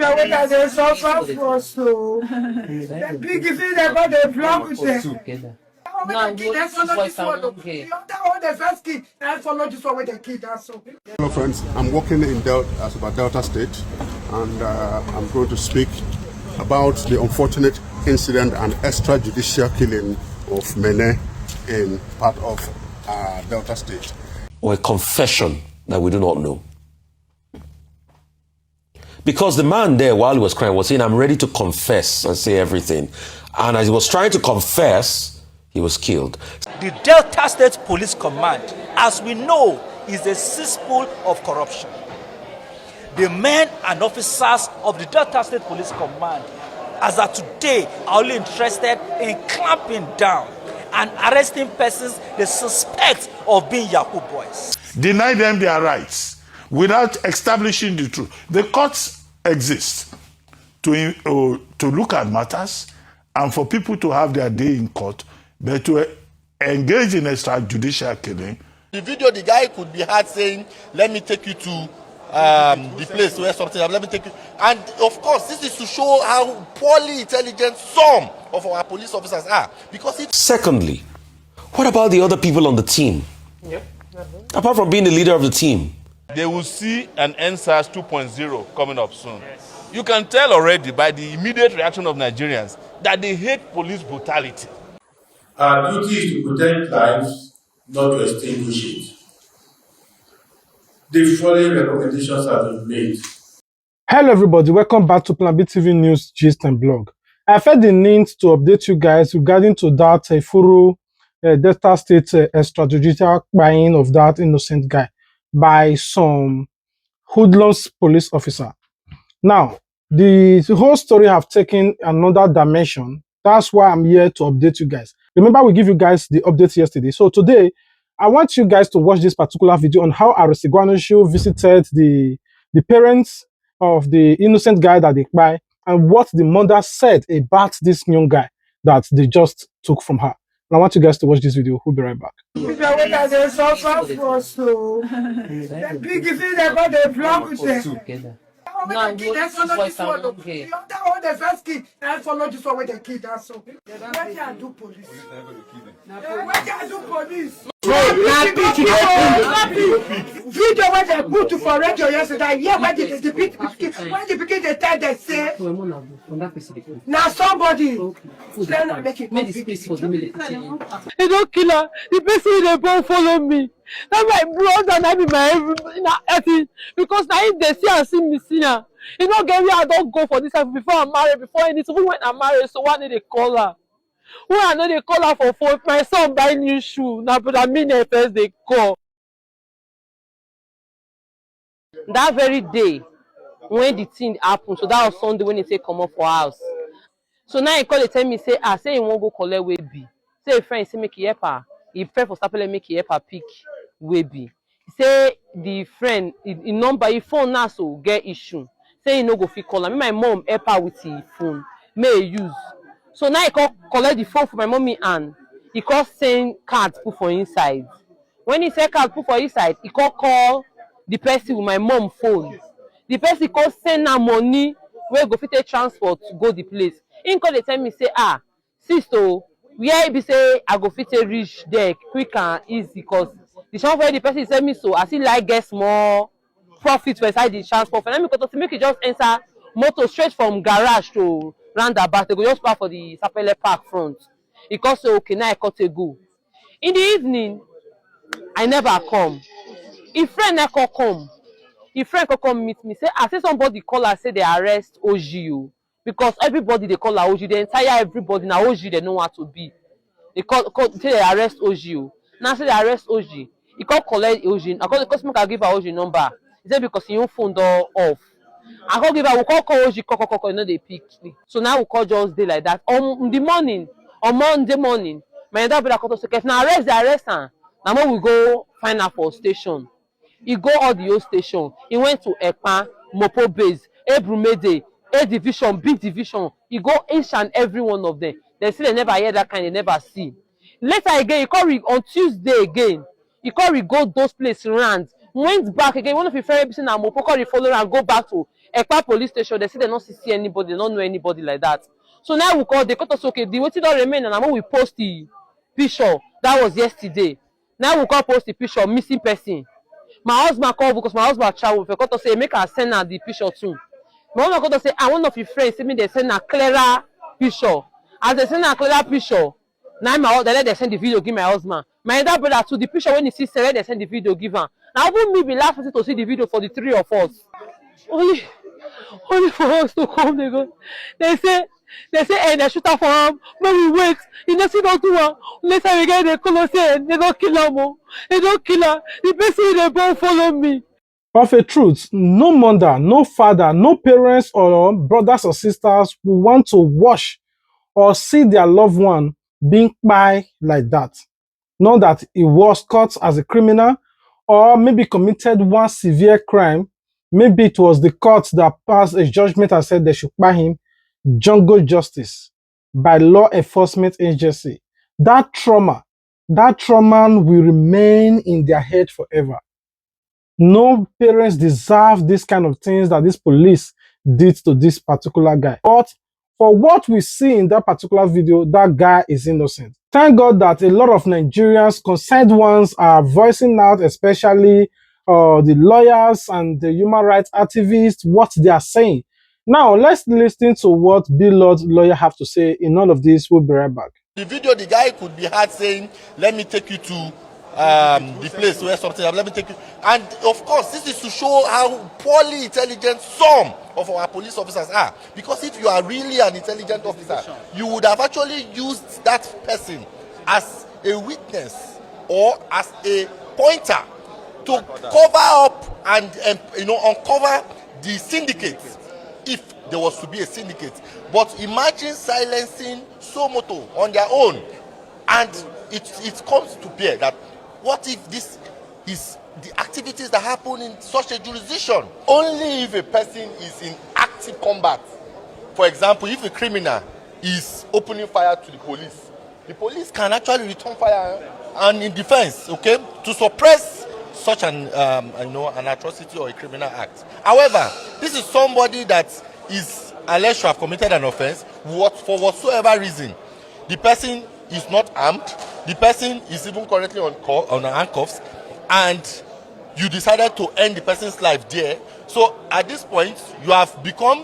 the way that they suffer for so. The big thing about the block with them. Hello friends, I'm working in Delta State, and I'm going to speak about the unfortunate incident and extrajudicial killing of Neme in part of Delta State. Or a confession that we do not know. Because the man there, while he was crying, was saying, I'm ready to confess and say everything. And as he was trying to confess, he was killed. The Delta State Police Command, as we know, is a cesspool of corruption. The men and officers of the Delta State Police Command, as of today, are only interested in clamping down and arresting persons they suspect of being Yahoo boys. Deny them their rights without establishing the truth. The courts exist to look at matters and for people to have their day in court, but to engage in extrajudicial killing. The video, the guy could be heard saying, let me take you to the place where something happened, let me take you. And of course, this is to show how poorly intelligent some of our police officers are. Because Secondly, what about the other people on the team? Yep. Apart from being the leader of the team. They will see an NSAS 2.0 coming up soon. Yes. You can tell already by the immediate reaction of Nigerians that they hate police brutality. Our duty is to protect lives, not to extinguish it. The following recommendations have been made. Hello everybody, welcome back to Plan B TV News Gist and Blog. I felt the need to update you guys regarding to that Furu Delta State extrajudicial buying of that innocent guy by some hoodlums police officer. Now, the whole story have taken another dimension. That's why I'm here to update you guys. Remember, we give you guys the updates yesterday. So today, I want you guys to watch this particular video on how Arisiguanoshu visited the parents of the innocent guy that they buy and what the mother said about this young guy that they just took from her. And I want you guys to watch this video. We'll be right back. The way that they suffer for so. The big thing about the block with them. The first kid, and follow this one with the kid. That's so. What can do police? What can do police? Video where they put to for radio yesterday. Yeah, where the pikin they tell they say. Now somebody. They don't kill her. The person they both follow me. That's my brother and I be my everything. Because now if they see and see me see her, you know, get me, I don't go for this before I'm married, before anything. Even when I'm married, so why did they call her? When I know they call her for phone, my son buy new shoe. Now, but I mean, first they call. That very day, when the thing happened, so that was Sunday when they say come up for house. So now he call, they tell me, say, say he won't go collect Webby. Say a friend, say make he help her. He friend for Stapele make he help her pick Webby. Say the friend, the number, his phone now so get issue. Say he no go fit call her. Me my mom help her with his phone. May use. So now he call collect the phone for my mommy and he call send card put for inside. When he say card put for inside, he call the person with my mom phone. The person call send her money where go fit take transport to go the place. He call they tell me say sister, where he be say I go fit take reach there quick and easy because the shop where the person send me so I still like get more profit for inside the transport. For them because to make it just enter motor straight from garage to roundabout. They go just park for the Sapele Park front. He call say okay now I cut a go. In the evening, I never come. If friend never come, if friend come meet me, say I say somebody call her say they arrest OGU because everybody they call her OGU, the entire everybody now OGU they know what to be. They call say they arrest OGU. Now say they arrest OG. He call collect OG. I call the customer can give her OG number. He said because your phone door off. I call give her, we call OG, you know they pick me. So now we call just day like that. On the morning, on Monday morning, my dad brother called us say, now arrest her. Now we go find her for station. He go all the old station. He went to Ekpa, Mopo base, Ebrumede, A division, B division. He go each and every one of them. They say they never hear that kind, they never see. Later again, he call on Tuesday again. He call go those places around. Went back again. One of the friends in Mopo call follow and go back to Ekpa police station, they say they don't see anybody, they don't know anybody like that. So now we call, they cut us, okay, the waiting don't remain, and now we post the picture. That was yesterday. Now we call post the picture, missing person. My husband called because my husband travel. They cut us say, make her send her the picture too. My husband called us say, I one of your friends, say me they send a clearer picture. As they send a clearer picture, now my husband, they send the video, give my husband. My other brother too, the picture when he sees, they send the video, give her. Now even me be laughing to see the video for the three of us. Only for us to come, they say, hey, they shoot her for him. When we wait, you know, see don't do one. Later we get the color say, they don't kill her, they don't kill her. The person they don't follow me. Of a truth, no mother, no father, no parents or brothers or sisters who want to watch or see their loved one being kpai like that. Not that he was caught as a criminal or maybe committed one severe crime. Maybe it was the court that passed a judgment and said they should kpai him. Jungle justice by law enforcement agency. That trauma will remain in their head forever. No parents deserve this kind of things that this police did to this particular guy. But for what we see in that particular video, that guy is innocent. Thank God that a lot of Nigerians, concerned ones, are voicing out, especially the lawyers and the human rights activists, what they are saying. Now, let's listen to what Bill Lord's lawyer have to say in all of this. We'll be right back. The video, the guy could be heard saying, let me take you to the place where something, let me take you. And of course, this is to show how poorly intelligent some of our police officers are. Because if you are really an intelligent officer, you would have actually used that person as a witness or as a pointer to cover up and uncover the syndicate, if there was to be a syndicate. But imagine silencing Somoto on their own, and it comes to bear that what if this is the activities that happen in such a jurisdiction? Only if a person is in active combat. For example, if a criminal is opening fire to the police can actually return fire and in defense, okay, to suppress such an atrocity or a criminal act. However, this is somebody that is alleged to have committed an offense for whatsoever reason. The person is not armed, the person is even currently on handcuffs, and you decided to end the person's life there. So at this point, you have become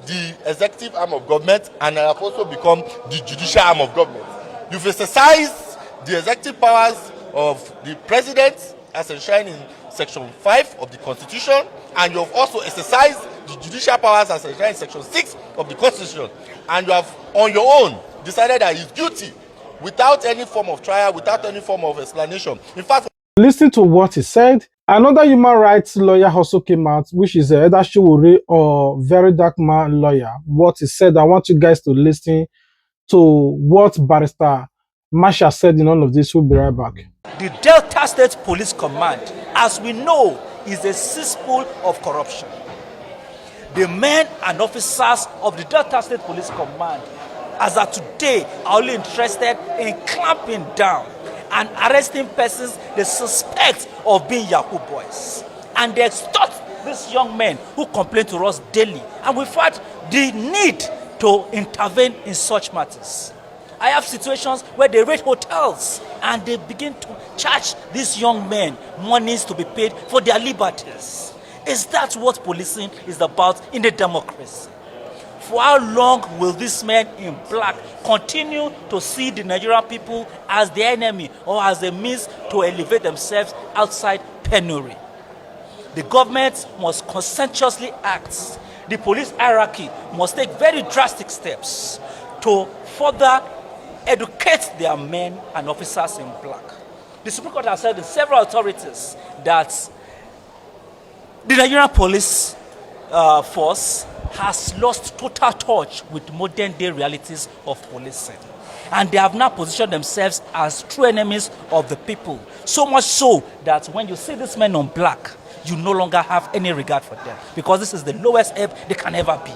the executive arm of government and have also become the judicial arm of government. You've exercised the executive powers of the president as enshrined in Section 5 of the Constitution, and you have also exercised the judicial powers as enshrined in Section 6 of the Constitution, and you have on your own decided that he's guilty without any form of trial, without any form of explanation. In fact, listen to what he said. Another human rights lawyer also came out, which is Eda Shiwore or Very Dark Man lawyer. What he said, I want you guys to listen to what Barrister Masha said in all of this. We'll be right back. The Delta State Police Command, as we know, is a cesspool of corruption. The men and officers of the Delta State Police Command, as of today, are only interested in clamping down and arresting persons they suspect of being Yahoo boys. And they extort these young men who complain to us daily. And we've had the need to intervene in such matters. I have situations where they raid hotels and they begin to charge these young men monies to be paid for their liberties. Is that what policing is about in a democracy? For how long will these men in black continue to see the Nigerian people as the enemy or as a means to elevate themselves outside penury? The government must conscientiously act. The police hierarchy must take very drastic steps to further educate their men and officers in black. The Supreme Court has said in several authorities that the Nigerian police force has lost total touch with modern day realities of policing. And they have now positioned themselves as true enemies of the people. So much so that when you see these men on black, you no longer have any regard for them. Because this is the lowest ebb they can ever be.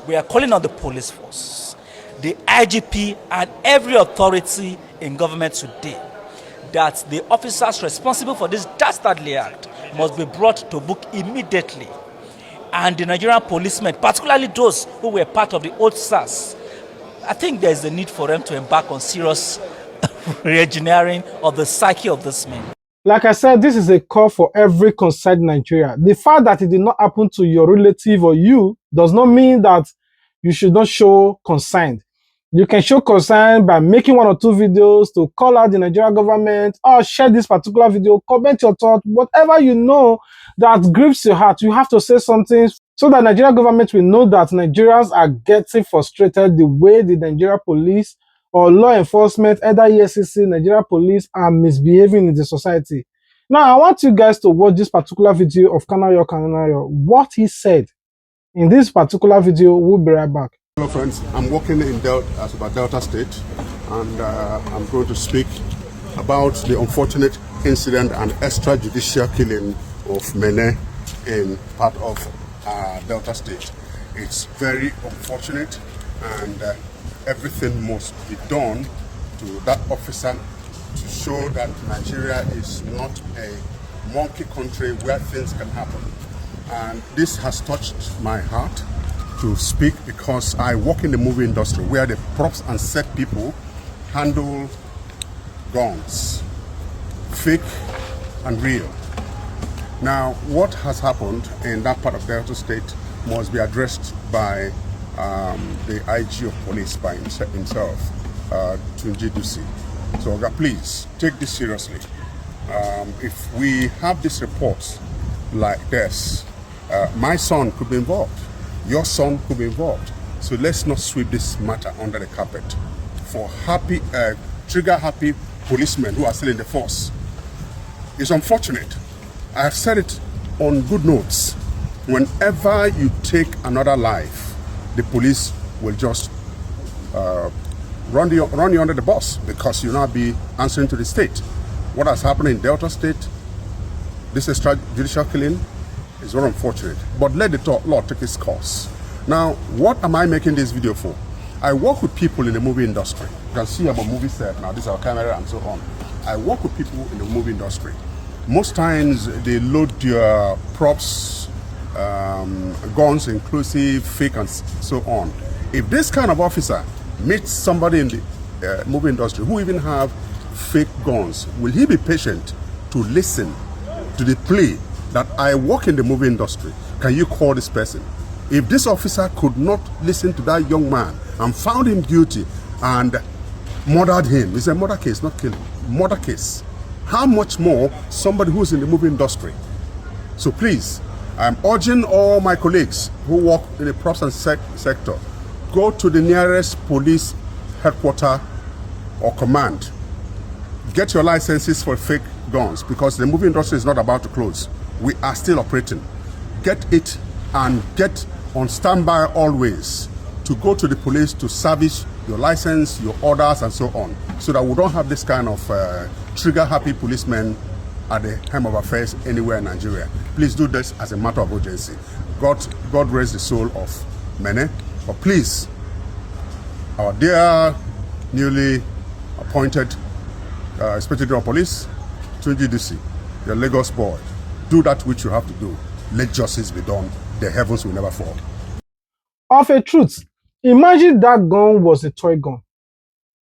We are calling on the police force, the IGP, and every authority in government today that the officers responsible for this dastardly act must be brought to book immediately. and the Nigerian policemen, particularly those who were part of the old SARS, I think there is a need for them to embark on serious re-engineering of the psyche of this men. Like I said, this is a call for every concerned Nigeria. The fact that it did not happen to your relative or you does not mean that you should not show concern. You can show concern by making 1 or 2 videos to call out the Nigerian government or share this particular video, comment your thought, whatever you know that grieves your heart. You have to say something so that Nigerian government will know that Nigerians are getting frustrated the way the Nigerian police or law enforcement, either EFCC, Nigeria police, are misbehaving in the society. Now, I want you guys to watch this particular video of Kanayo, what he said in this particular video. We'll be right back. Hello friends, I'm working in Delta State, and I'm going to speak about the unfortunate incident and extrajudicial killing of Neme in part of Delta State. It's very unfortunate, and everything must be done to that officer to show that Nigeria is not a monkey country where things can happen. And this has touched my heart to speak because I work in the movie industry where the props and set people handle guns, fake and real. Now, what has happened in that part of Delta State must be addressed by the IG of police by himself, Tunji Dusi. So please take this seriously. If we have these reports like this, my son could be involved. Your son could be involved. So let's not sweep this matter under the carpet for trigger-happy policemen who are still in the force. It's unfortunate. I have said it on good notes. Whenever you take another life, the police will just run you under the bus because you'll not be answering to the state. What has happened in Delta State, this extrajudicial killing, is very unfortunate, but let the law take its course. Now, what am I making this video for? I work with people in the movie industry. You can see I'm a movie set now, this is our camera and so on. I work with people in the movie industry. Most times they load your props, guns inclusive, fake and so on. If this kind of officer meets somebody in the movie industry who even have fake guns, will he be patient to listen to the plea that I work in the movie industry? Can you call this person? If this officer could not listen to that young man and found him guilty and murdered him, it's a murder case, not killing, murder case. How much more somebody who's in the movie industry? So please, I'm urging all my colleagues who work in the props and sector, go to the nearest police headquarters or command. Get your licenses for fake guns because the movie industry is not about to close. We are still operating. Get it and get on standby always to go to the police to service your license, your orders, and so on, so that we don't have this kind of trigger-happy policemen at the helm of affairs anywhere in Nigeria. Please do this as a matter of urgency. God raise the soul of Neme. But please, our dear newly appointed Inspector General of Police, Tunji Dusi, your Lagos boy, do that which you have to do. Let justice be done. The heavens will never fall. Of a truth, imagine that gun was a toy gun.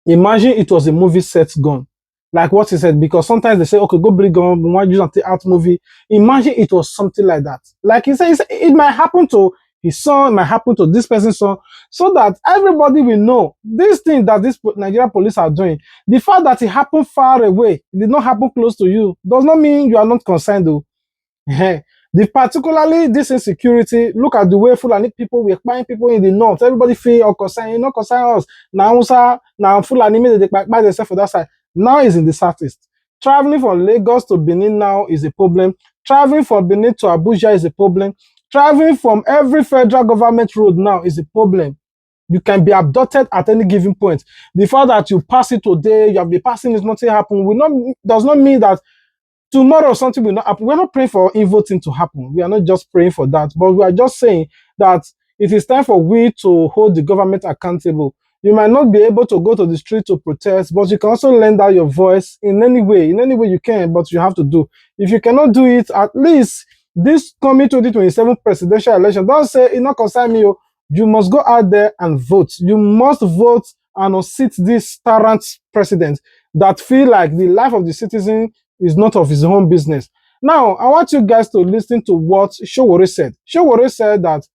Imagine it was a movie set gun. Like what he said, because sometimes they say, okay, go bring gun, we want to use an art movie. Imagine it was something like that. Like he said, it might happen to his son, it might happen to this person's son, so that everybody will know this thing that this Nigerian police are doing. The fact that it happened far away, it did not happen close to you, does not mean you are not concerned though. Particularly this insecurity, look at the way Fulani people were buying people in the north. Everybody feel or concern, you know, concern us. Now Fulani they buy themselves for that side. Now is in the southeast. Traveling from Lagos to Benin now is a problem. Traveling from Benin to Abuja is a problem. Traveling from every federal government road now is a problem. You can be abducted at any given point. The fact that you pass it today, you have been passing it, nothing happened, does not mean that tomorrow something will not happen. We're not praying for evil thing to happen. We are not just praying for that, but we are just saying that it is time for we to hold the government accountable. You might not be able to go to the street to protest, but you can also lend out your voice in any way you can, but you have to do. If you cannot do it, at least this coming 2027 presidential election, don't say it not concern me. You must go out there and vote. You must vote and unseat this tyrant president that feel like the life of the citizen is not of his own business. Now, I want you guys to listen to what Sowore said. Sowore said that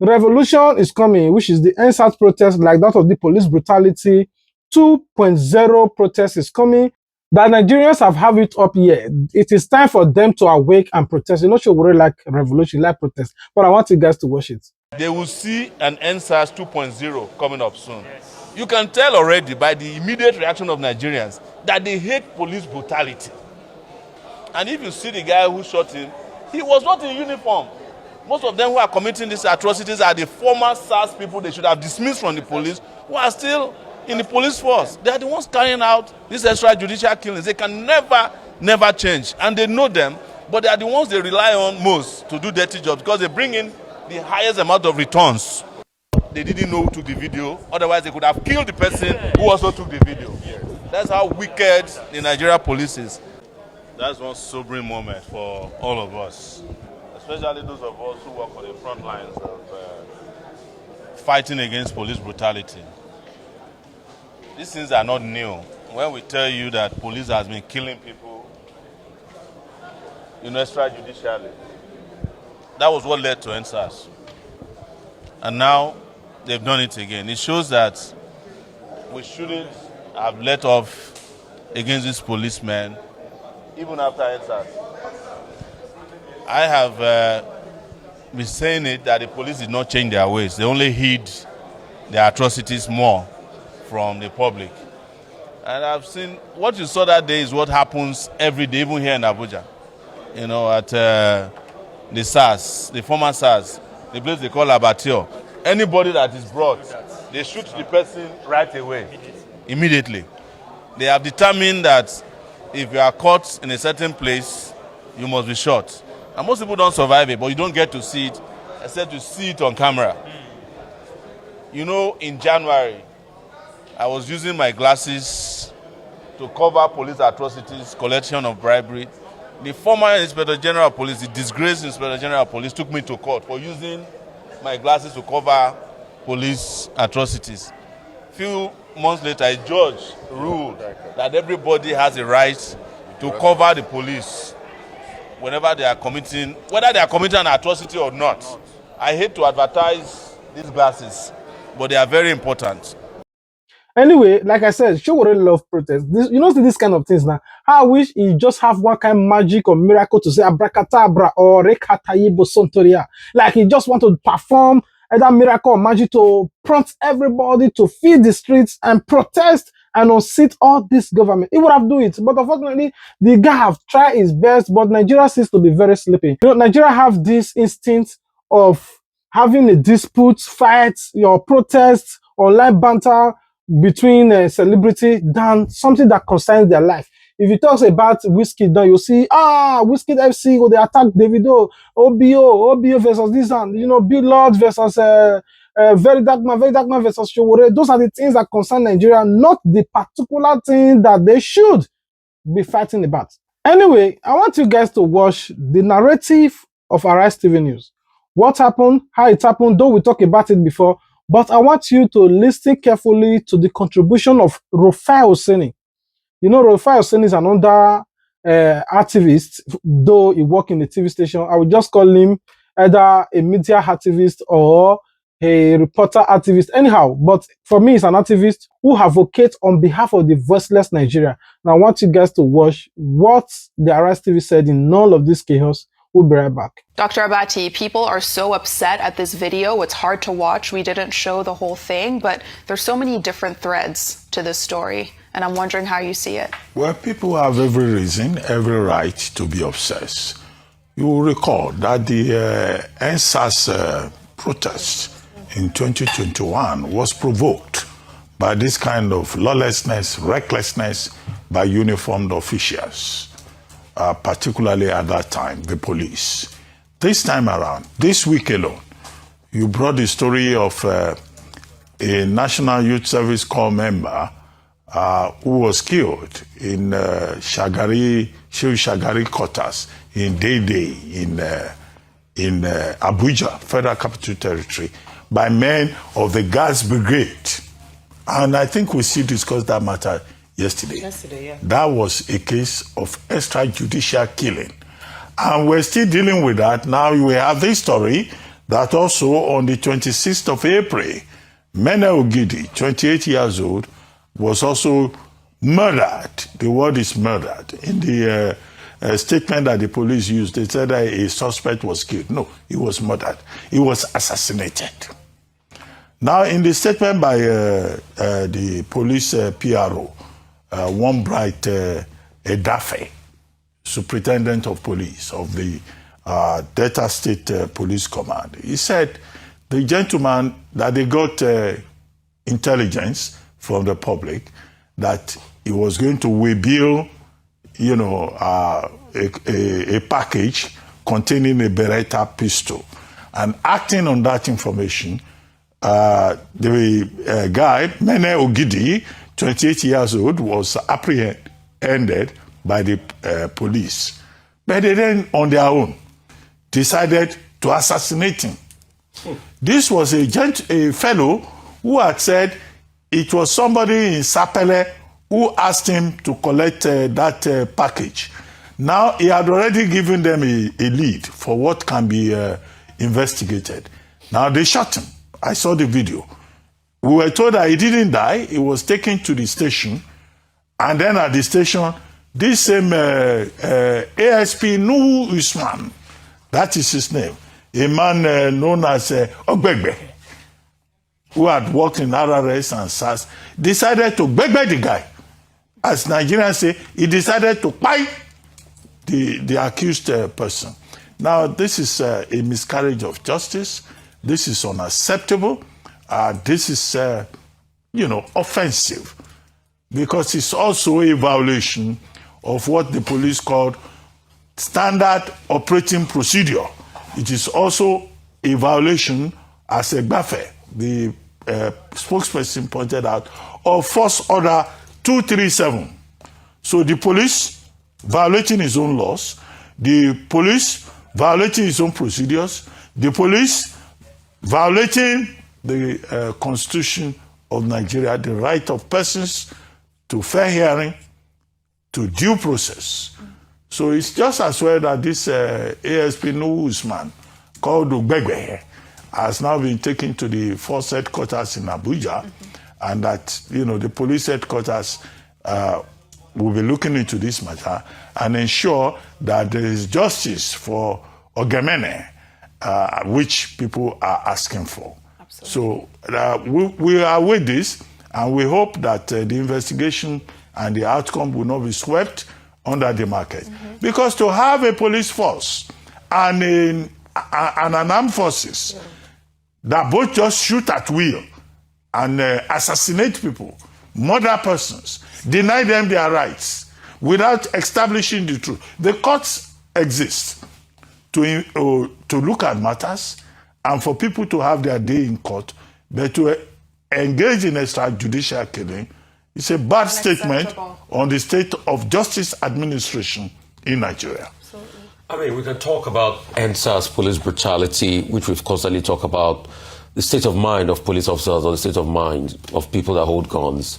revolution is coming, which is the NSAS protest, like that of the police brutality 2.0 protest is coming. The Nigerians have it up here. It is time for them to awake and protest. You're not sure we like revolution, like protest, but I want you guys to watch it. They will see an NSAS 2.0 coming up soon. Yes. You can tell already by the immediate reaction of Nigerians that they hate police brutality. And if you see the guy who shot him, he was not in uniform. Most of them who are committing these atrocities are the former SARS people they should have dismissed from the police, who are still in the police force. They are the ones carrying out these extrajudicial killings. They can never change. And they know them, but they are the ones they rely on most to do dirty jobs because they bring in the highest amount of returns. They didn't know who took the video. Otherwise, they could have killed the person who also took the video. That's how wicked the Nigeria police is. That's one sobering moment for all of us, especially those of us who work on the front lines of fighting against police brutality. These things are not new. When we tell you that police has been killing people, extrajudicially, that was what led to NSAS. And now they've done it again. It shows that we shouldn't have let off against these policemen even after NSAS. I have been saying it that the police did not change their ways. They only hid their atrocities more from the public. And I've seen, what you saw that day is what happens every day, even here in Abuja. At the SARS, the former SARS, the place they call Abattoir. Anybody that is brought, they shoot the person right away, immediately. They have determined that if you are caught in a certain place, you must be shot. And most people don't survive it, but you don't get to see it, except to see it on camera. In January, I was using my glasses to cover police atrocities, collection of bribery. The former Inspector General of Police, the disgraced Inspector General of Police, took me to court for using my glasses to cover police atrocities. Few months later, a judge ruled that everybody has a right to cover the police whenever they are committing, whether they are committing an atrocity or not. I hate to advertise these glasses, but they are very important. Anyway, like I said, Sowore love protest. This kind of things now. I wish he just have one kind of magic or miracle to say abracadabra or rekatayibo sontoria. Like he just want to perform either miracle or magic to prompt everybody to feed the streets and protest and unseat all this government. He would have done it, but unfortunately, the guy have tried his best, but Nigeria seems to be very sleepy. Nigeria have this instinct of having a dispute, fight, protest, online banter between a celebrity than something that concerns their life. If you talk about Whiskey, then you see, Whiskey FC, they attack Davido, OBO versus this one, Bill Lord versus Very Dark Man versus Sowore. Those are the things that concern Nigeria, not the particular thing that they should be fighting about. Anyway, I want you guys to watch the narrative of Arise TV News. What happened, how it happened, though we talked about it before, but I want you to listen carefully to the contribution of Rufai Oseni. Rufai Oseni is another activist, though he works in a TV station. I would just call him either a media activist or a reporter activist. Anyhow, but for me, he's an activist who advocates on behalf of the voiceless Nigeria. Now, I want you guys to watch what the Arise TV said in all of this chaos. We'll be right back. Dr. Abati, people are so upset at this video. It's hard to watch. We didn't show the whole thing, but there's so many different threads to this story, and I'm wondering how you see it. Well, people have every reason, every right to be obsessed. You will recall that the NSAS protest in 2021 was provoked by this kind of lawlessness, recklessness by uniformed officials. Particularly at that time, the police. This time around, this week alone, you brought the story of a National Youth Service Corps member who was killed in Shagari quarters in Day in Abuja, Federal Capital Territory, by men of the Guards Brigade. And I think we still discussed that matter yesterday. Yeah. That was a case of extrajudicial killing. And we're still dealing with that. Now we have this story that also on the 26th of April, Neme Ogidi, 28 years old, was also murdered. The word is murdered. In the statement that the police used, they said that a suspect was killed. No, he was murdered. He was assassinated. Now, in the statement by the police PRO, one bright Edafe, superintendent of police of the Delta State Police Command, he said the gentleman that they got intelligence from the public that he was going to waybill, a package containing a Beretta pistol. And acting on that information, the guy, Neme Ogidi, 28 years old, was apprehended by the police. But they then, on their own, decided to assassinate him. This was a fellow who had said it was somebody in Sapele who asked him to collect that package. Now, he had already given them a lead for what can be investigated. Now, they shot him. I saw the video. We were told that he didn't die. He was taken to the station. And then at the station, this same ASP Nuhu Usman, that is his name, a man known as Ogbegbe, who had worked in RRS and SAS, decided to begbe the guy. As Nigerians say, he decided to buy the accused person. Now, this is a miscarriage of justice. This is unacceptable. This is, offensive, because it's also a violation of what the police called standard operating procedure. It is also a violation, as Egbafe, the spokesperson, pointed out, of Force Order 237. So the police violating his own laws, the police violating his own procedures, the police violating the Constitution of Nigeria, the right of persons to fair hearing, to due process. So it's just as well that this ASP Nuhu Usman, called Ogbegbe, has now been taken to the force headquarters in Abuja, and that, the police headquarters will be looking into this matter and ensure that there is justice for Ogemene, which people are asking for. Absolutely. So we are with this, and we hope that the investigation and the outcome will not be swept under the market. Because to have a police force and an armed forces that both just shoot at will and assassinate people, murder persons, deny them their rights without establishing the truth. The courts exist to look at matters and for people to have their day in court, but to engage in extrajudicial killing is a bad statement on the state of justice administration in Nigeria. Absolutely. I mean, we can talk about NSAS police brutality, which we've constantly talked about, the state of mind of police officers or the state of mind of people that hold guns.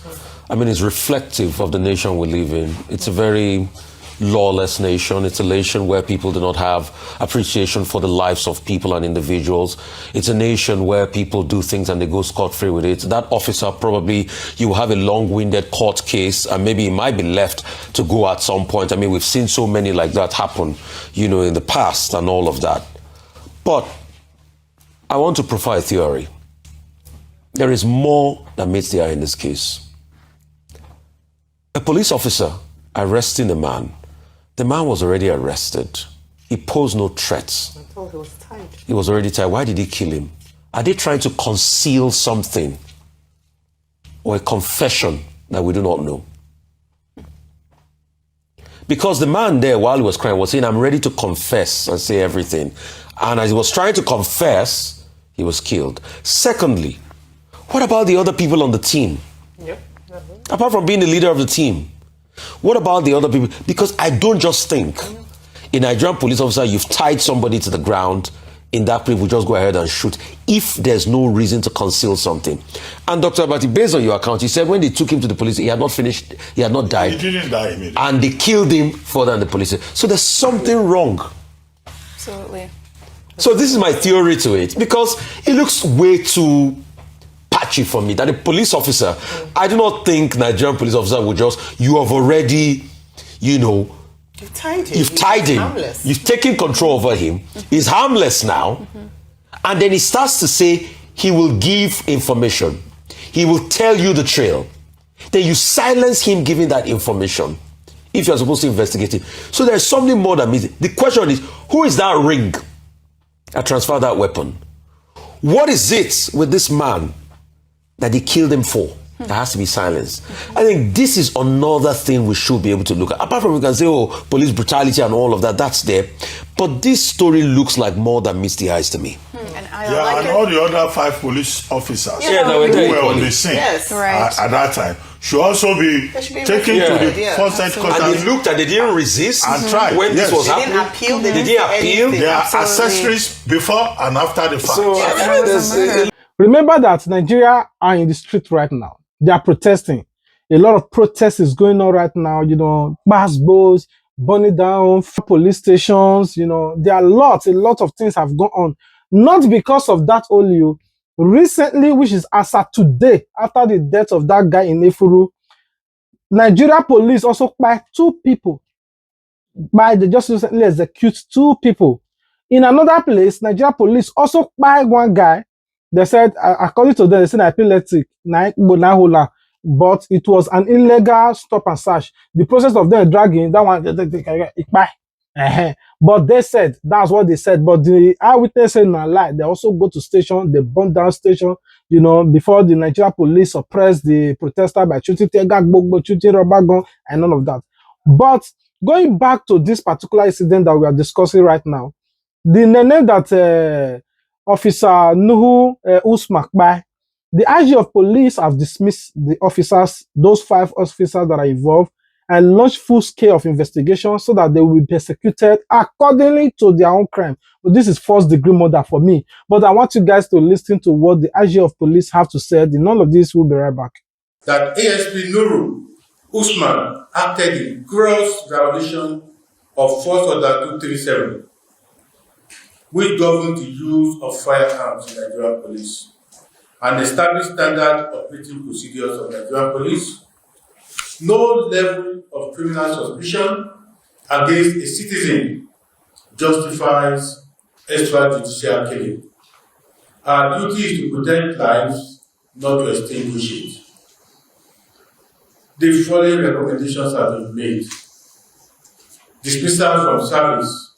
I mean, it's reflective of the nation we live in. It's a very lawless nation. It's a nation where people do not have appreciation for the lives of people and individuals. It's a nation where people do things and they go scot-free with it. That officer probably, you will have a long-winded court case and maybe it might be left to go at some point. I mean, we've seen so many like that happen, in the past and all of that. But I want to profile a theory. There is more than meets the eye in this case. A police officer arresting a man. The man was already arrested. He posed no threats. I thought he was tied. He was already tied. Why did he kill him? Are they trying to conceal something or a confession that we do not know? Because the man there, while he was crying, was saying, I'm ready to confess and say everything. And as he was trying to confess, he was killed. Secondly, what about the other people on the team? Yep. Apart from being the leader of the team. What about the other people? Because I don't just think a Nigerian police officer, you've tied somebody to the ground, in that place, we just go ahead and shoot if there's no reason to conceal something. And Dr. Abati, based on your account, he said when they took him to the police, he had not finished, he had not died. He didn't die immediately. And they killed him further than the police. So there's something wrong. Absolutely. So this is my theory to it, because it looks way too patchy for me that a police officer, I do not think Nigerian police officer would just, you have already, you know, You've tied him. You've tied him. Harmless. You've taken control over him. He's harmless now. And then he starts to say he will give information. He will tell you the trail. Then you silence him giving that information if you're supposed to investigate him. So there's something more than me. The question is, who is that ring that transferred that weapon? What is it with this man that he killed him for? That has to be silenced. I think this is another thing we should be able to look at. Apart from we can say, oh, police brutality and all of that, that's there. But this story looks like more than meets the eyes to me. And all the other 5 police officers that were who were on the scene Yes. at that time should also be taken to the first headquarters. And they looked and they didn't resist and tried. when this was happening. Didn't appeal. They didn't appeal. There are accessories before and after the fact. So, Remember that Nigeria are in the street right now. They are protesting. A lot of protest is going on right now. You know, mass bows, burning down police stations. You know, there are a lot of things have gone on. Not because of that only. Recently, which is as of today, after the death of that guy in Efuru, Nigeria police also by 2 people. They just recently execute 2 people. In another place, Nigeria police also by 1 guy. They said, according to them, they said epileptic, but it was an illegal stop and search. The process of them dragging that one, but they said that's what they said. But the eyewitness said no lie. They also go to station, they burn down station, you know, before the Nigeria police suppress the protester by shooting rubber gun and none of that. But going back to this particular incident that we are discussing right now, the name that Officer Nuhu Usman Supend, the IG of police have dismissed the officers, those 5 officers that are involved, and launched full scale of investigation so that they will be persecuted accordingly to their own crime. But this is first degree murder for me. But I want you guys to listen to what the IG of police have to say. In all of this, we'll be right back. That ASP Nuhu Usman acted in gross violation of Force Order 237, which governs the use of firearms in Nigerian police and established standard operating procedures of Nigerian police. No level of criminal suspicion against a citizen justifies extrajudicial killing. Our duty is to protect lives, not to extinguish it. The following recommendations have been made. Dismissal from service.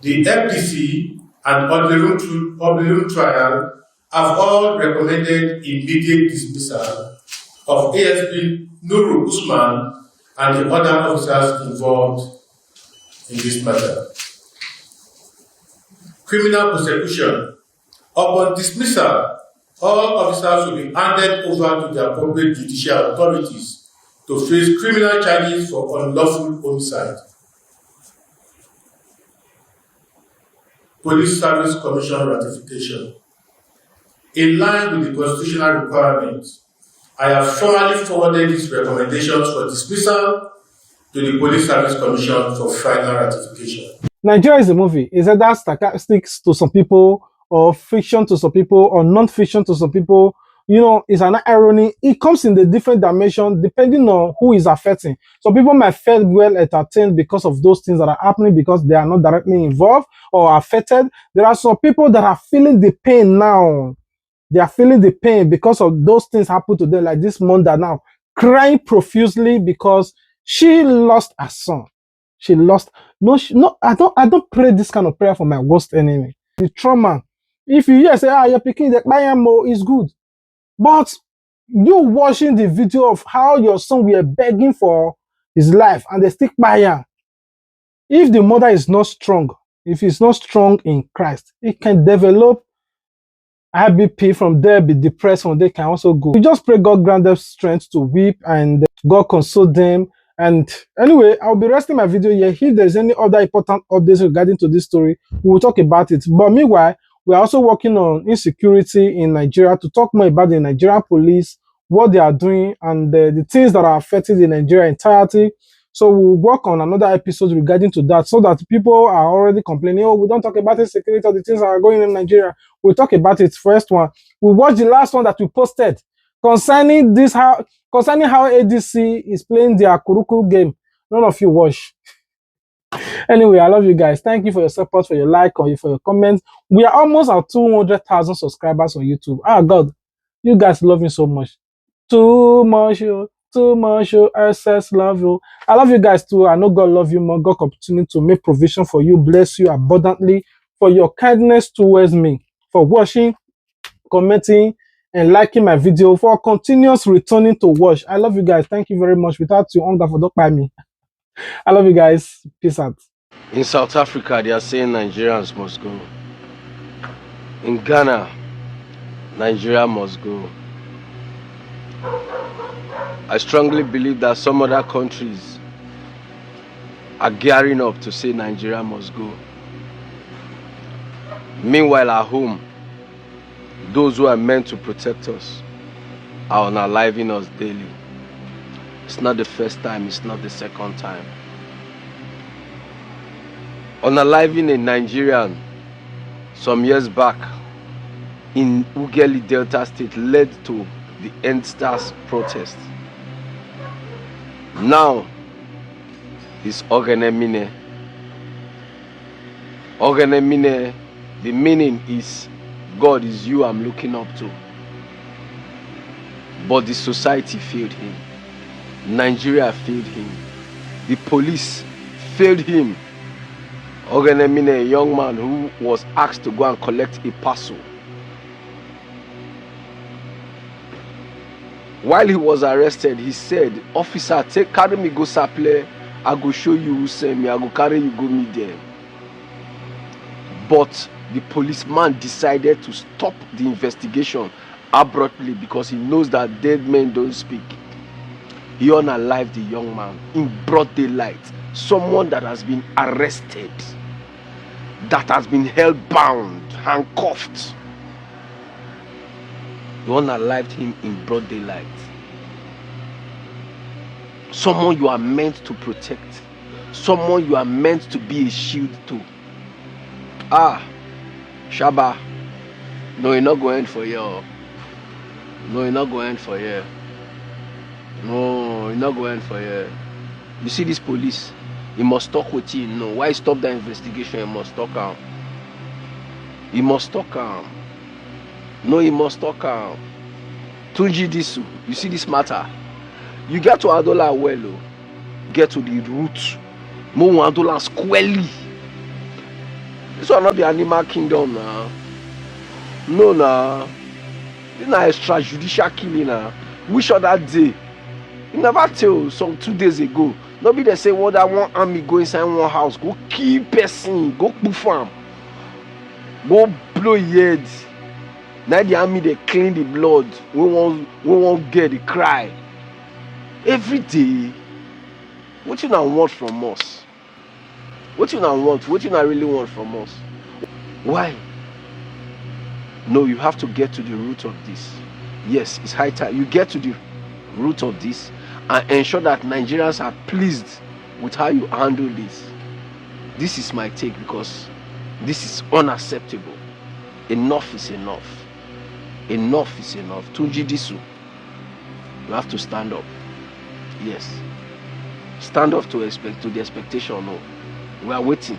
The FDC and Oblirum Trial have all recommended immediate dismissal of ASP Nuhu Usman and the other officers involved in this matter. Criminal prosecution. Upon dismissal, all officers will be handed over to the appropriate judicial authorities to face criminal charges for unlawful homicide. Police Service Commission ratification. In line with the constitutional requirements, I have formally forwarded these recommendations for dismissal to the Police Service Commission for final ratification. Nigeria is a movie. Is either statistics to some people, or fiction to some people, or non-fiction to some people. You know, it's an irony. It comes in the different dimension depending on who is affecting. Some people might feel well entertained because of those things that are happening because they are not directly involved or affected. There are some people that are feeling the pain now. They are feeling the pain because of those things happen to them, like this mother now, crying profusely because she lost her son. She lost. I don't pray this kind of prayer for my worst enemy. The trauma. If you hear say, you're picking the Bayamo is good. But you watching the video of how your son were begging for his life and they stick by him. If the mother is not strong, if he's not strong in Christ, it can develop high BP from there, be depressed from there, can also go. We just pray God grant them strength to weep and God console them. And anyway, I'll be resting my video here. If there's any other important updates regarding to this story, we will talk about it. But meanwhile, we're also working on insecurity in Nigeria to talk more about the Nigerian police, what they are doing, and the things that are affecting the Nigeria entirety. So we'll work on another episode regarding to that, so that people are already complaining, oh, we don't talk about insecurity or the things that are going in Nigeria. We'll talk about it. First one, we'll watch the last one that we posted concerning this, how ADC is playing their Kurukuru game. None of you watch. Anyway, I love you guys. Thank you for your support, for your like, or for your comments. We are almost at 200,000 subscribers on YouTube. Ah, God, you guys love me so much. Too much, excess love you. I love you guys too. I know God love you more. God continue to make provision for you, bless you abundantly for your kindness towards me, for watching, commenting, and liking my video, for continuous returning to watch. I love you guys. Thank you very much. Without you, hunger for don't buy me. I love you guys. Peace out. In South Africa, they are saying Nigerians must go. In Ghana, Nigeria must go. I strongly believe that some other countries are gearing up to say Nigeria must go. Meanwhile, at home, those who are meant to protect us are unaliving us daily. It's not the first time, it's not the second time. Unaliving a Nigerian some years back in Ughelli Delta State led to the EndSARS protest. Now it's Ogenemine. Ogenemine, the meaning is God is you I'm looking up to. But the society failed him. Nigeria failed him. The police failed him. Ogenemine, a young man who was asked to go and collect a parcel. While he was arrested, he said, "Officer, carry me go Saple. I go show you who sent me. I go carry you go meet them." But the policeman decided to stop the investigation abruptly because he knows that dead men don't speak. He unalived the young man in broad daylight. Someone that has been arrested, that has been held bound, handcuffed. You unalived him in broad daylight. Someone you are meant to protect. Someone you are meant to be a shield to. Ah, Shaba. No, you're not going for you. No, you're not going for you. No, you're not going for you. You see this police? He must talk with you. No, why stop the investigation? He must talk out. He must talk out. No, he must talk out. Tunji Disu, you see this matter? You get to Adola well, get to the root. Mo Adola squarely. This will not be animal kingdom now. No, nah. This is not extrajudicial killing now. Which other day? You never tell some 2 days ago. Nobody they say, well, that one army go inside one house, go kill person, go poof am, go blow your head. Now the army they clean the blood. We won't get the cry. Every day. What you now want from us? What you now want? What you now really want from us? Why? No, you have to get to the root of this. Yes, it's high time. You get to the root of this and ensure that Nigerians are pleased with how you handle this. This is my take because this is unacceptable. Enough is enough. Enough is enough. Tunji Disu, you have to stand up. Yes. Stand up to the expectation. No. We are waiting.